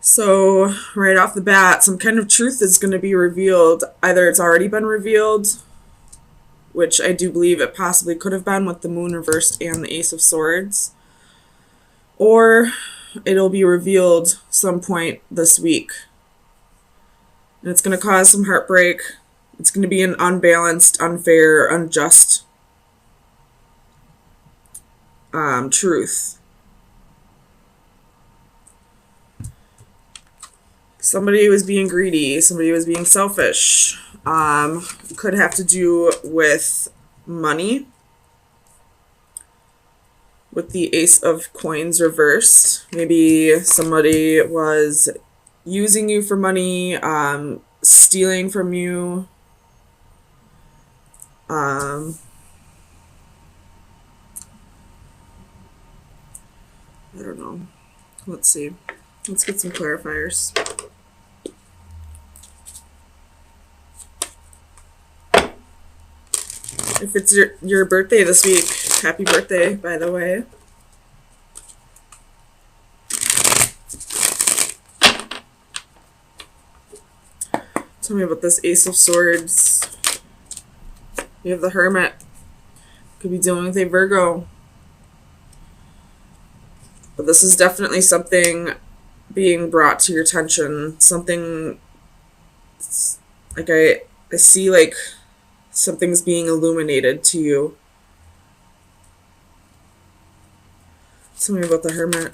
So, right off the bat, some kind of truth is going to be revealed. Either it's already been revealed, which I do believe it possibly could have been with the moon reversed and the Ace of Swords, or it'll be revealed some point this week. And it's going to cause some heartbreak. It's going to be an unbalanced, unfair, unjust truth. Somebody was being greedy. Somebody was being selfish. Could have to do with money. With the Ace of Coins reversed. Maybe somebody was using you for money, stealing from you. I don't know. Let's see. Let's get some clarifiers. If it's your birthday this week, happy birthday, by the way. Tell me about this Ace of Swords. You have the Hermit. Could be dealing with a Virgo. But this is definitely something being brought to your attention. Something, like I see like something's being illuminated to you. Tell me about the Hermit.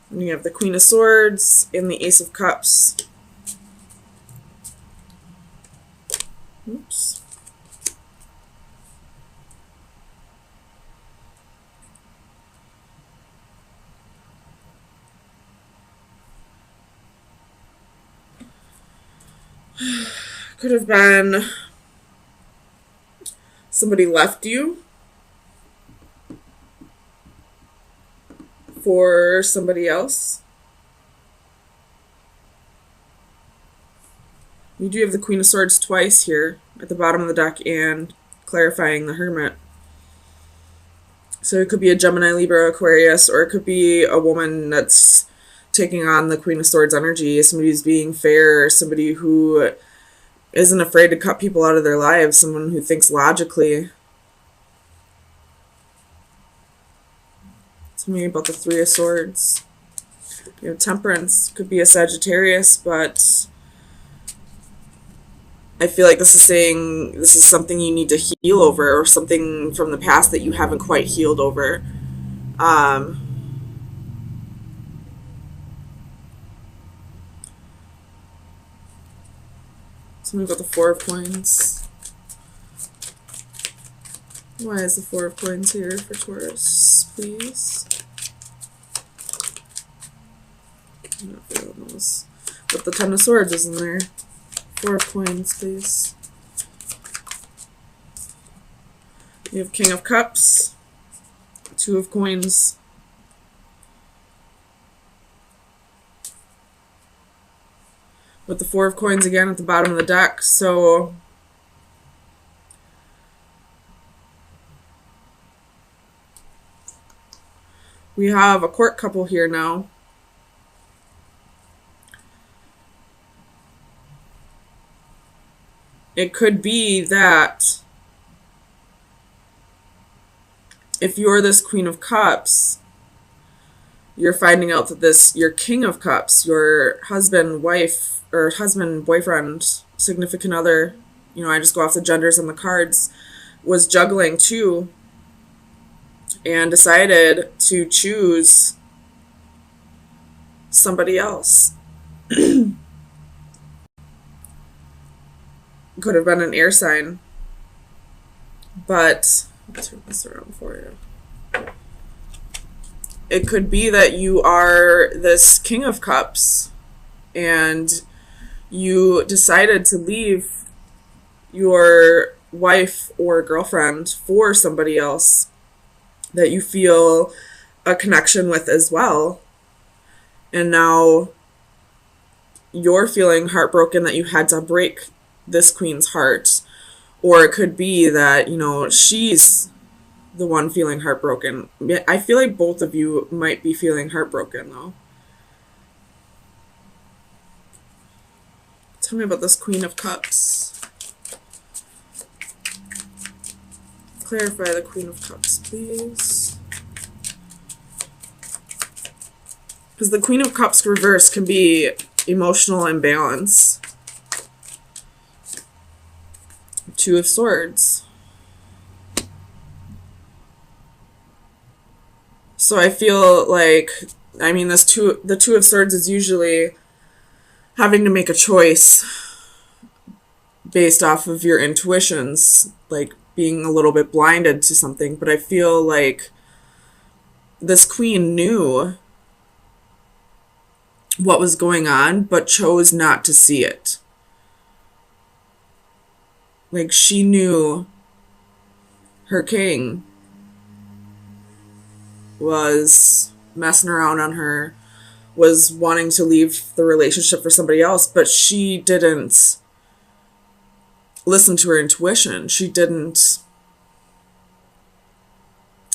And you have the Queen of Swords and the Ace of Cups. Oops. Could have been somebody left you for somebody else. You do have the Queen of Swords twice here at the bottom of the deck and clarifying the Hermit. So it could be a Gemini, Libra, Aquarius, or it could be a woman that's taking on the Queen of Swords energy, somebody who's being fair, somebody who isn't afraid to cut people out of their lives, someone who thinks logically. Tell me about the Three of Swords. You have Temperance. Could be a Sagittarius, but I feel like this is saying this is something you need to heal over, or something from the past that you haven't quite healed over. Tell me about the Four of Coins. Why is the Four of Coins here for Taurus, please? I'm not feeling those. But the Ten of Swords isn't there. Four of Coins, please. You have King of Cups, Two of Coins. With the Four of Coins again at the bottom of the deck. So we have a court couple here now. It could be that if you're this Queen of Cups, you're finding out that your King of Cups, your husband, wife, or husband, boyfriend, significant other, I just go off the genders on the cards, was juggling too, and decided to choose somebody else. Could have been an air sign. But, I'll turn this around for you. It could be that you are this King of Cups, and you decided to leave your wife or girlfriend for somebody else that you feel a connection with as well. And now you're feeling heartbroken that you had to break this queen's heart. Or it could be that, she's the one feeling heartbroken. I feel like both of you might be feeling heartbroken, though. Tell me about this Queen of Cups. Clarify the Queen of Cups, please. Because the Queen of Cups reverse can be emotional imbalance. Two of Swords. So I feel like, I mean, the Two of Swords is usually having to make a choice based off of your intuitions, like being a little bit blinded to something. But I feel like this queen knew what was going on, but chose not to see it. Like, she knew her king was messing around on her, was wanting to leave the relationship for somebody else, but she didn't listen to her intuition. She didn't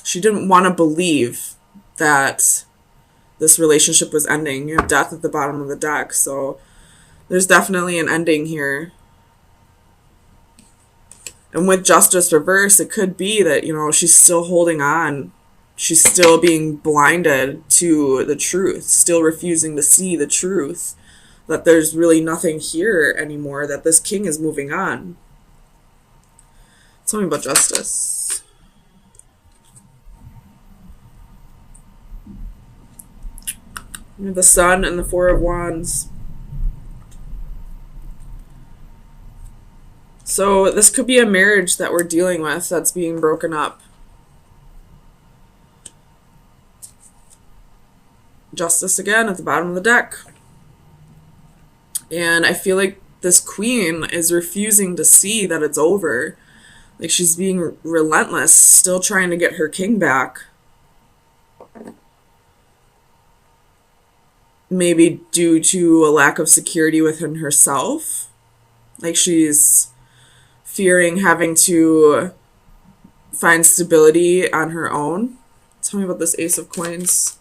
want to believe that this relationship was ending. You have death at the bottom of the deck, so there's definitely an ending here. And with Justice reverse, it could be that, you know, she's still holding on. She's still being blinded to the truth, still refusing to see the truth, that there's really nothing here anymore, that this king is moving on. Tell me about Justice. You have the Sun and the Four of Wands. So this could be a marriage that we're dealing with that's being broken up. Justice again at the bottom of the deck. And I feel like this queen is refusing to see that it's over. Like, she's being relentless, still trying to get her king back. Maybe due to a lack of security within herself. Like, she's fearing having to find stability on her own. Tell me about this Ace of Coins.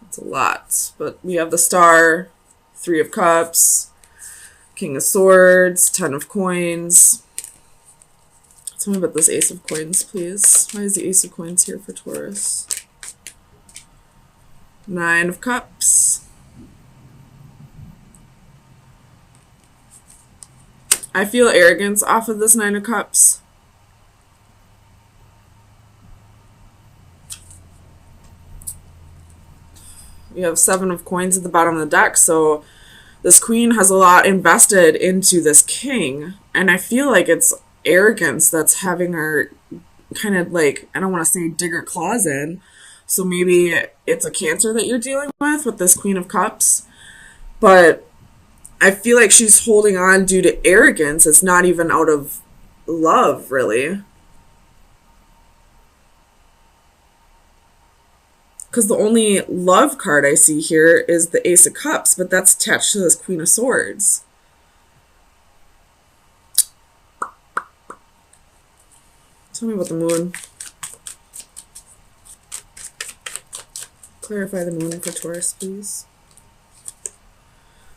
It's a lot, but we have the Star, Three of Cups, King of Swords, Ten of Coins. Tell me about this Ace of Coins, please. Why is the Ace of Coins here for Taurus? Nine of Cups. I feel arrogance off of this Nine of Cups. We have Seven of Coins at the bottom of the deck, so this queen has a lot invested into this king, and I feel like it's arrogance that's having her kind of, like, I don't want to say dig her claws in, so maybe it's a Cancer that you're dealing with this Queen of Cups, but I feel like she's holding on due to arrogance. It's not even out of love, really. Because the only love card I see here is the Ace of Cups, but that's attached to this Queen of Swords. Tell me about the Moon. Clarify the Moon for Taurus, please.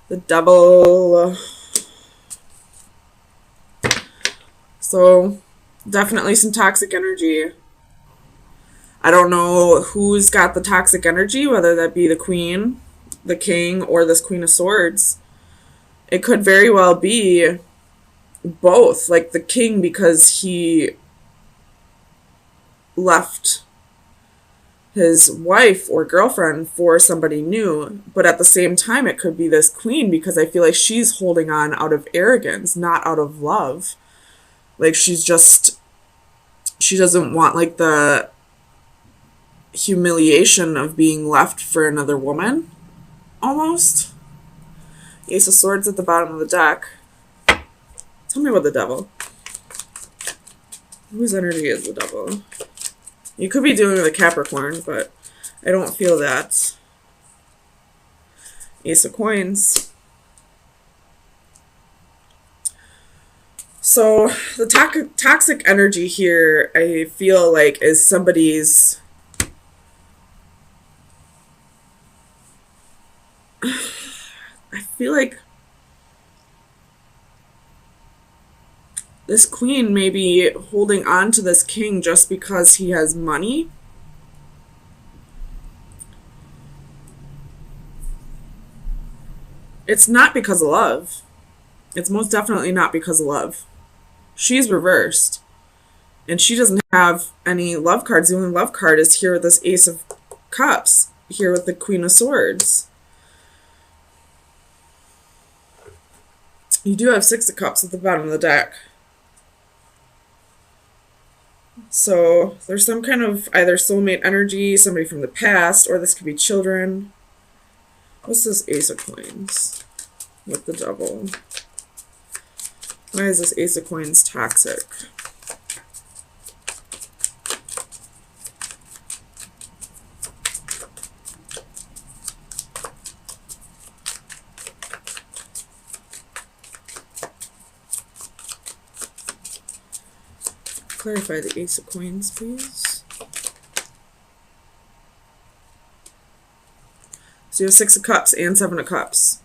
The Devil. So, definitely some toxic energy. I don't know who's got the toxic energy, whether that be the Queen, the King, or this Queen of Swords. It could very well be both. Like the King, because he left his wife or girlfriend for somebody new, but at the same time it could be this Queen, because I feel like she's holding on out of arrogance, not out of love. Like she doesn't want like the humiliation of being left for another woman, almost. Ace of Swords at the bottom of the deck. Tell me about the Devil. Whose energy is the Devil? You could be dealing with a Capricorn, but I don't feel that. Ace of Coins. So the toxic energy here, I feel like, is somebody's. I feel like this queen may be holding on to this king just because he has money. It's not because of love. It's most definitely not because of love. She's reversed. And she doesn't have any love cards. The only love card is here with this Ace of Cups. Here with the Queen of Swords. You do have Six of Cups at the bottom of the deck. So there's some kind of either soulmate energy, somebody from the past, or this could be children. What's this Ace of Coins with the Devil? Why is this Ace of Coins toxic? Clarify the Ace of Coins, please. So you have Six of Cups and Seven of Cups.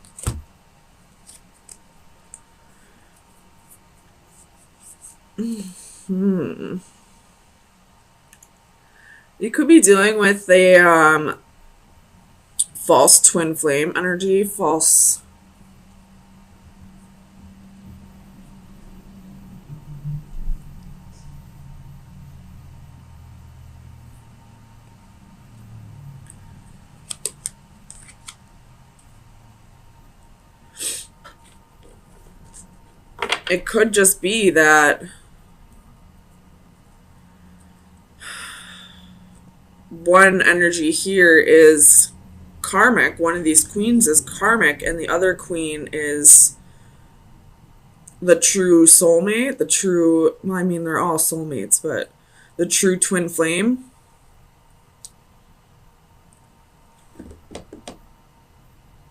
You could be dealing with a false twin flame energy, false. It could just be that one energy here is karmic. One of these queens is karmic, and the other queen is the true soulmate. The true, well, I mean, they're all soulmates, but the true twin flame.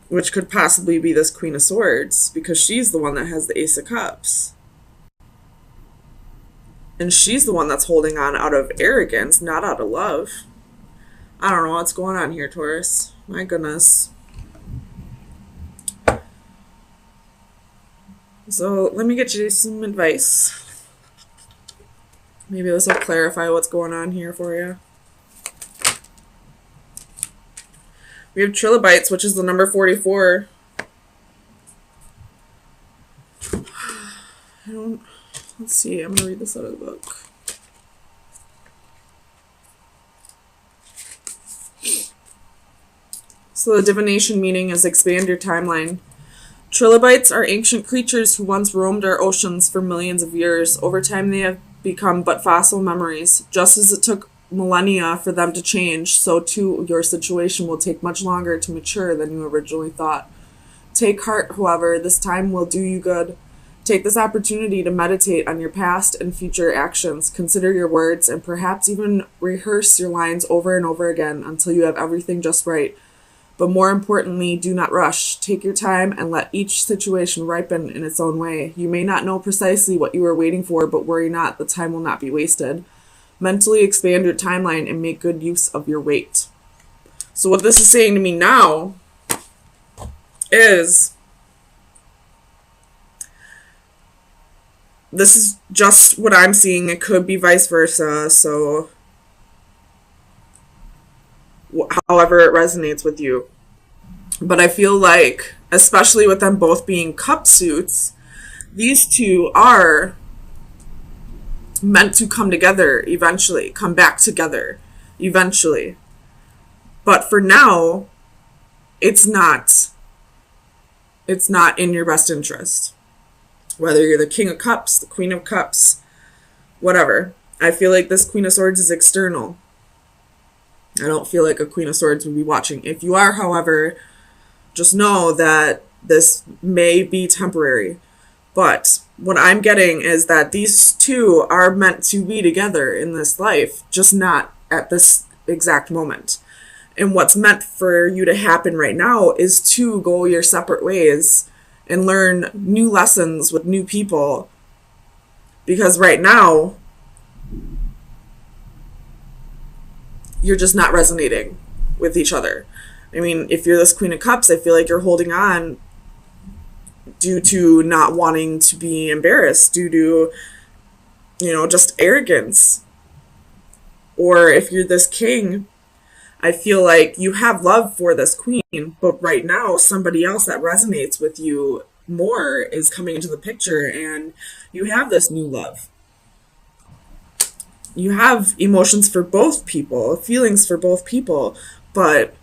Which could possibly be this Queen of Swords, because she's the one that has the Ace of Cups. And she's the one that's holding on out of arrogance, not out of love. I don't know what's going on here, Taurus. My goodness. So let me get you some advice. Maybe this will clarify what's going on here for you. We have trilobites, which is the number 44. Let's see, I'm going to read this out of the book. So the divination meaning is expand your timeline. Trilobites are ancient creatures who once roamed our oceans for millions of years. Over time, they have become but fossil memories. Just as it took millennia for them to change, so too your situation will take much longer to mature than you originally thought. Take heart, however, this time will do you good. Take this opportunity to meditate on your past and future actions. Consider your words and perhaps even rehearse your lines over and over again until you have everything just right. But more importantly, do not rush. Take your time and let each situation ripen in its own way. You may not know precisely what you are waiting for, but worry not, the time will not be wasted. Mentally expand your timeline and make good use of your weight. So what this is saying to me now is, this is just what I'm seeing. It could be vice versa. So however it resonates with you. But I feel like, especially with them both being cup suits, these two are meant to come together eventually, come back together eventually. But for now, it's not in your best interest. Whether you're the King of Cups, the Queen of Cups, whatever. I feel like this Queen of Swords is external. I don't feel like a Queen of Swords would be watching. If you are, however, just know that this may be temporary. But what I'm getting is that these two are meant to be together in this life, just not at this exact moment. And what's meant for you to happen right now is to go your separate ways and learn new lessons with new people Because right now, you're just not resonating with each other. I mean, if you're this Queen of Cups, I feel like you're holding on due to not wanting to be embarrassed, due to, just arrogance. Or if you're this King, I feel like you have love for this Queen, but right now somebody else that resonates with you more is coming into the picture, and you have this new love. You have emotions for both people, feelings for both people, but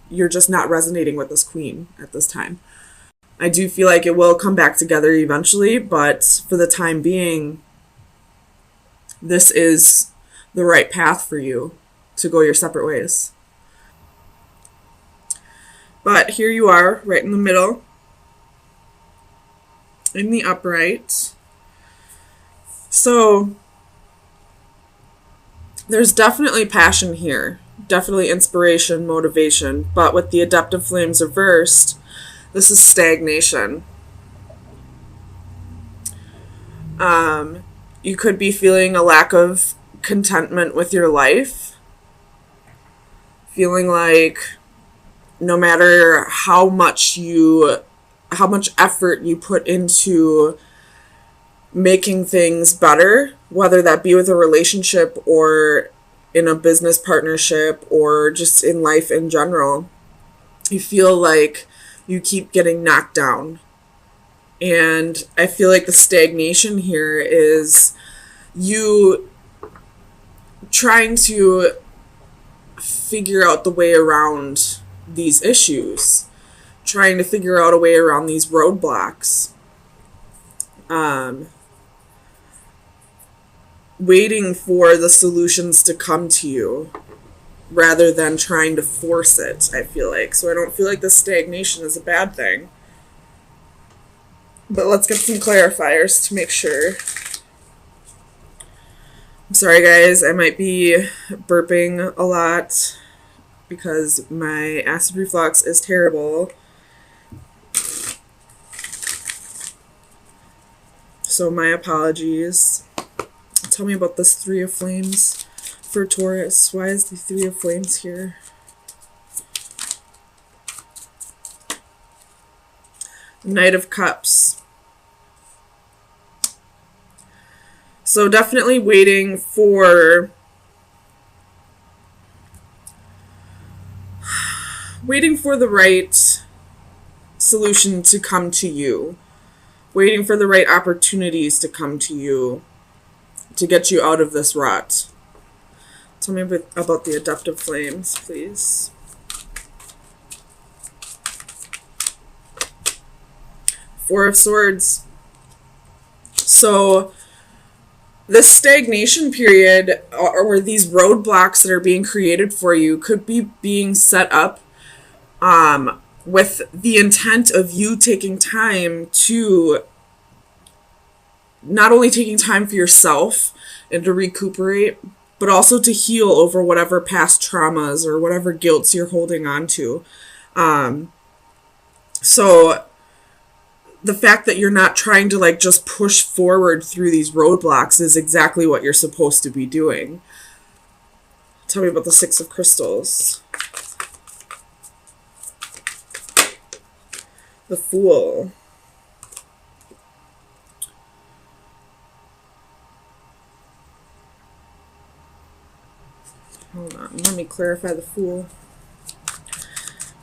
you're just not resonating with this Queen at this time. I do feel like it will come back together eventually, but for the time being, this is the right path for you to go your separate ways. But here you are, right in the middle, in the upright. So there's definitely passion here, definitely inspiration, motivation, but with the Adaptive Flames reversed, this is stagnation. You could be feeling a lack of contentment with your life, feeling like no matter how much effort you put into making things better, whether that be with a relationship or in a business partnership or just in life in general, you feel like you keep getting knocked down. And I feel like the stagnation here is you trying to figure out the way around these issues, trying to figure out a way around these roadblocks, waiting for the solutions to come to you rather than trying to force it, I feel like. So I don't feel like the stagnation is a bad thing. But let's get some clarifiers to make sure. I'm sorry, guys. I might be burping a lot because my acid reflux is terrible. So my apologies. Tell me about this Three of Flames for Taurus. Why is the Three of Flames here? Knight of Cups. So definitely waiting for the right solution to come to you. Waiting for the right opportunities to come to you to get you out of this rut. Tell me about the Adaptive Flames, please. Four of Swords. So this stagnation period or these roadblocks that are being created for you could be being set up with the intent of you taking time to not only taking time for yourself and to recuperate, but also to heal over whatever past traumas or whatever guilts you're holding on to. So the fact that you're not trying to just push forward through these roadblocks is exactly what you're supposed to be doing. Tell me about the Six of Crystals. The Fool. Hold on, let me clarify the Fool.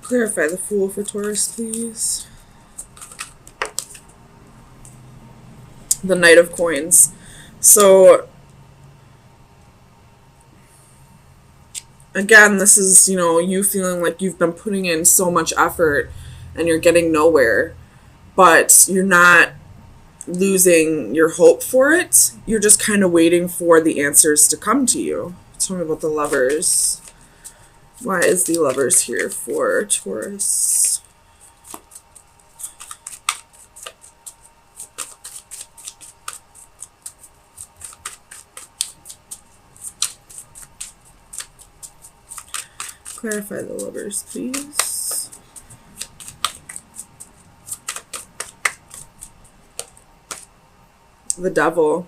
Clarify the Fool for Taurus, please. The Knight of Coins. So again, this is, you feeling like you've been putting in so much effort and you're getting nowhere, but you're not losing your hope for it. You're just kind of waiting for the answers to come to you. Tell me about the Lovers. Why is the Lovers here for Taurus? Clarify the Lovers, please. the Devil.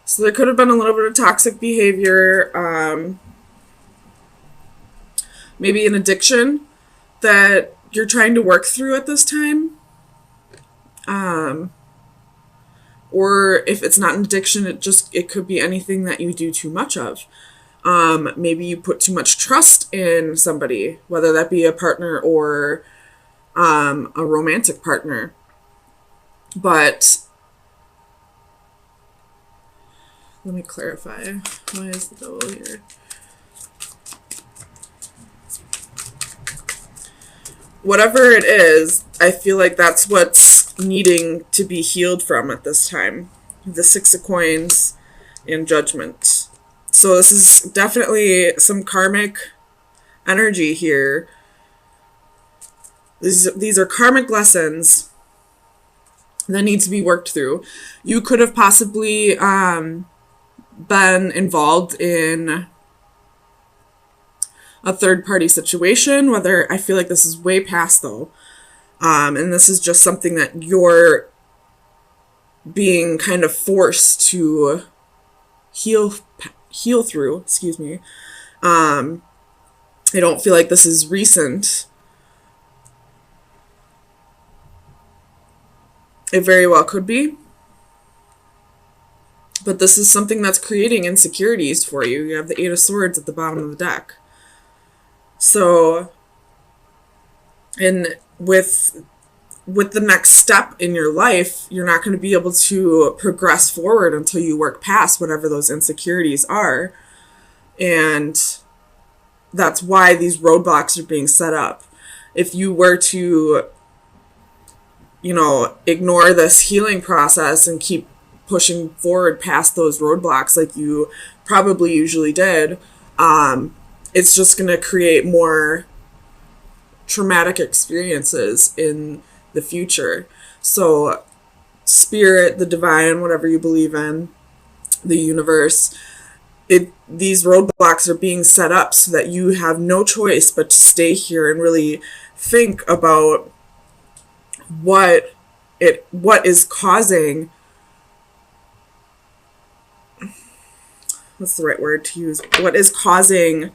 So there could have been a little bit of toxic behavior, maybe an addiction that you're trying to work through at this time. Or if it's not an addiction, it could be anything that you do too much of. Maybe you put too much trust in somebody, whether that be a partner or a romantic partner. But let me clarify. Why is the Devil here? Whatever it is, I feel like that's what's needing to be healed from at this time. The Six of Coins and Judgment. So this is definitely some karmic energy here. These are karmic lessons that need to be worked through. You could have possibly been involved in a third-party situation, whether I feel like this is way past, though. And this is just something that you're being kind of forced to heal through, excuse me. I don't feel like this is recent. It very well could be. But this is something that's creating insecurities for you. You have the Eight of Swords at the bottom of the deck. So, and with the next step in your life, you're not going to be able to progress forward until you work past whatever those insecurities are. And that's why these roadblocks are being set up. If you were to, ignore this healing process and keep pushing forward past those roadblocks like you probably usually did, it's just going to create more traumatic experiences in the future. So spirit, the divine, whatever you believe in, the universe, these roadblocks are being set up so that you have no choice but to stay here and really think about what is causing, what's the right word to use? What is causing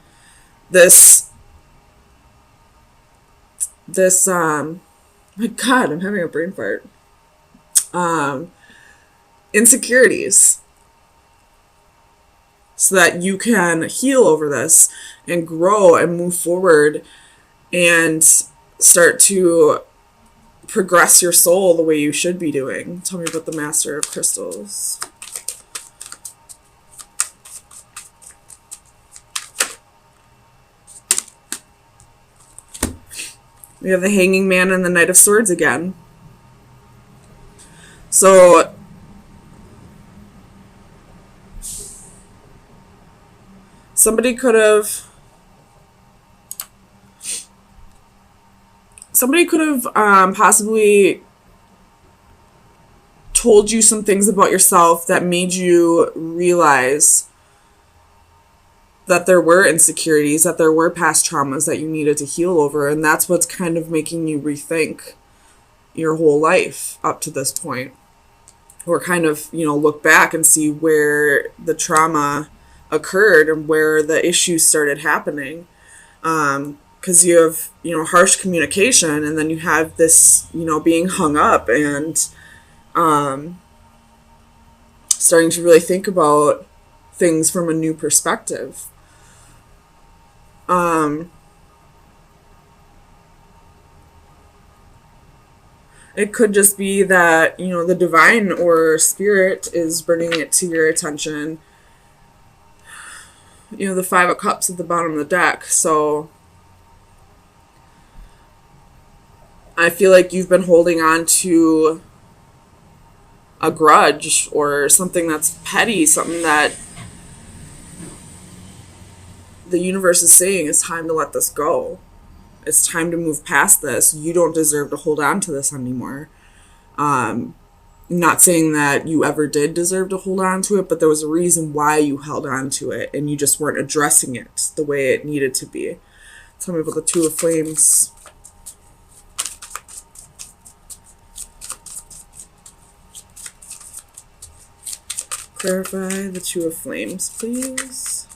this my God, I'm having a brain fart. Insecurities. So that you can heal over this and grow and move forward and start to progress your soul the way you should be doing. Tell me about the Master of Crystals. We have the Hanging Man and the Knight of Swords again. So somebody could have possibly told you some things about yourself that made you realize that there were insecurities, that there were past traumas that you needed to heal over, and that's what's kind of making you rethink your whole life up to this point. Or kind of, look back and see where the trauma occurred and where the issues started happening. Because you have, harsh communication, and then you have this, being hung up and starting to really think about things from a new perspective. It could just be that, the divine or spirit is bringing it to your attention. The Five of Cups at the bottom of the deck. So I feel like you've been holding on to a grudge or something that's petty, something that the universe is saying it's time to let this go. It's time to move past this. You don't deserve to hold on to this anymore. Not saying that you ever did deserve to hold on to it, but there was a reason why you held on to it, and you just weren't addressing it the way it needed to be. Tell me about the Two of Flames. Clarify the Two of Flames, please.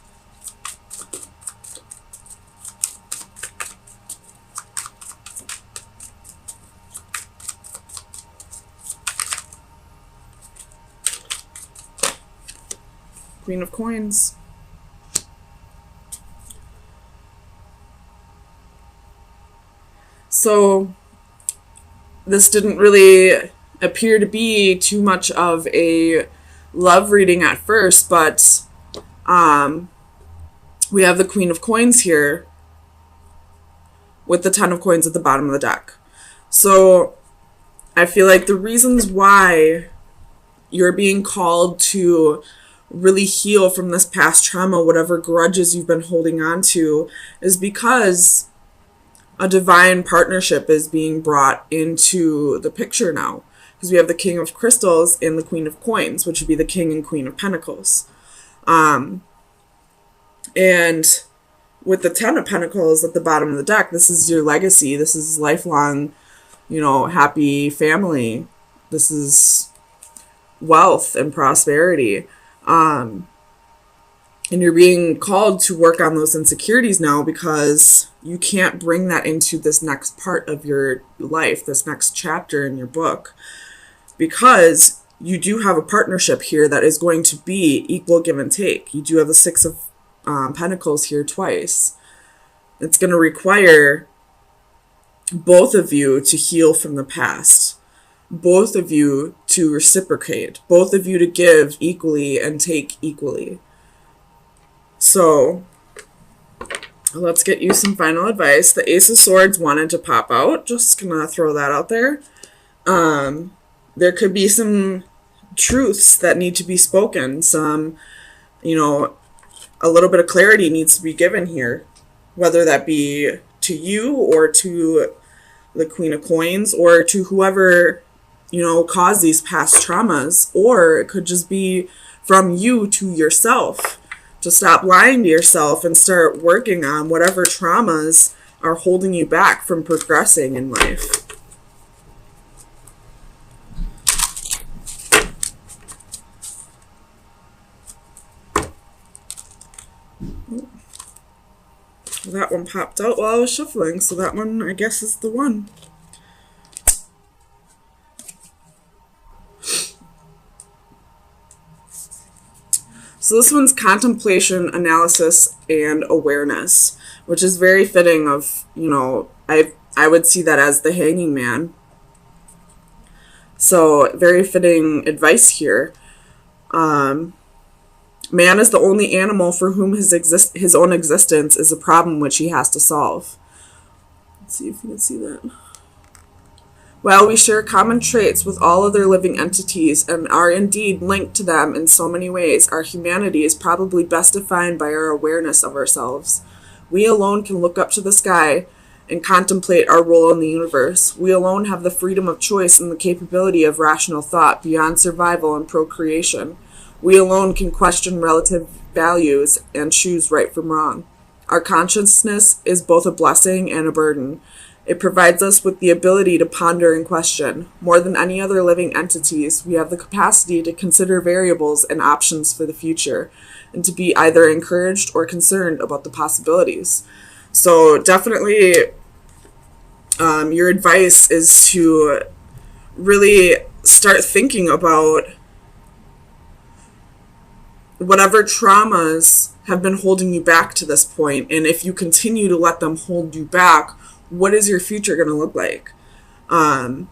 Queen of Coins. So this didn't really appear to be too much of a love reading at first, but we have the Queen of Coins here with the Ten of Coins at the bottom of the deck. So I feel like the reasons why you're being called to really heal from this past trauma, whatever grudges you've been holding on to, is because a divine partnership is being brought into the picture now. Because we have the King of Crystals and the Queen of Coins, which would be the King and Queen of Pentacles. And with the Ten of Pentacles at the bottom of the deck, this is your legacy. This is lifelong, happy family. This is wealth and prosperity. And you're being called to work on those insecurities now because you can't bring that into this next part of your life, this next chapter in your book, because you do have a partnership here that is going to be equal give and take. You do have the Six of Pentacles here twice. It's going to require both of you to heal from the past, both of you to reciprocate, both of you to give equally and take equally. So let's get you some final advice. The Ace of Swords wanted to pop out. Just gonna throw that out there. There could be some truths that need to be spoken. Some, a little bit of clarity needs to be given here, whether that be to you or to the Queen of Coins or to whoever, caused these past traumas, or it could just be from you to yourself. To stop lying to yourself and start working on whatever traumas are holding you back from progressing in life. That one popped out while I was shuffling, so that one, I guess, is the one. So this one's contemplation, analysis, and awareness, which is very fitting of, I would see that as the Hanging Man. So very fitting advice here. Man is the only animal for whom his own existence is a problem which he has to solve. Let's see if you can see that. While we share common traits with all other living entities and are indeed linked to them in so many ways, our humanity is probably best defined by our awareness of ourselves. We alone can look up to the sky and contemplate our role in the universe. We alone have the freedom of choice and the capability of rational thought beyond survival and procreation. We alone can question relative values and choose right from wrong. Our consciousness is both a blessing and a burden. It provides us with the ability to ponder and question. More than any other living entities, we have the capacity to consider variables and options for the future, and to be either encouraged or concerned about the possibilities. So definitely, your advice is to really start thinking about whatever traumas have been holding you back to this point, and if you continue to let them hold you back, what is your future going to look like? And,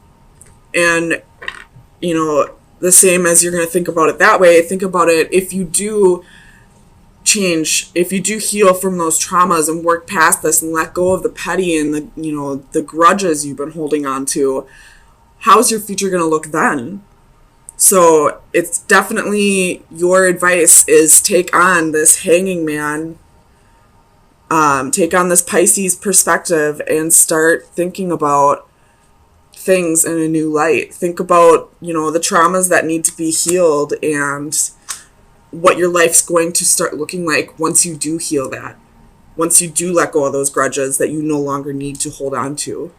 the same as you're going to think about it that way, think about it if you do change, if you do heal from those traumas and work past this and let go of the petty and the grudges you've been holding on to, how's your future going to look then? So it's definitely your advice is take on this Hanging Man, take on this Pisces perspective and start thinking about things in a new light. Think about, the traumas that need to be healed and what your life's going to start looking like once you do heal that. Once you do let go of those grudges that you no longer need to hold on to.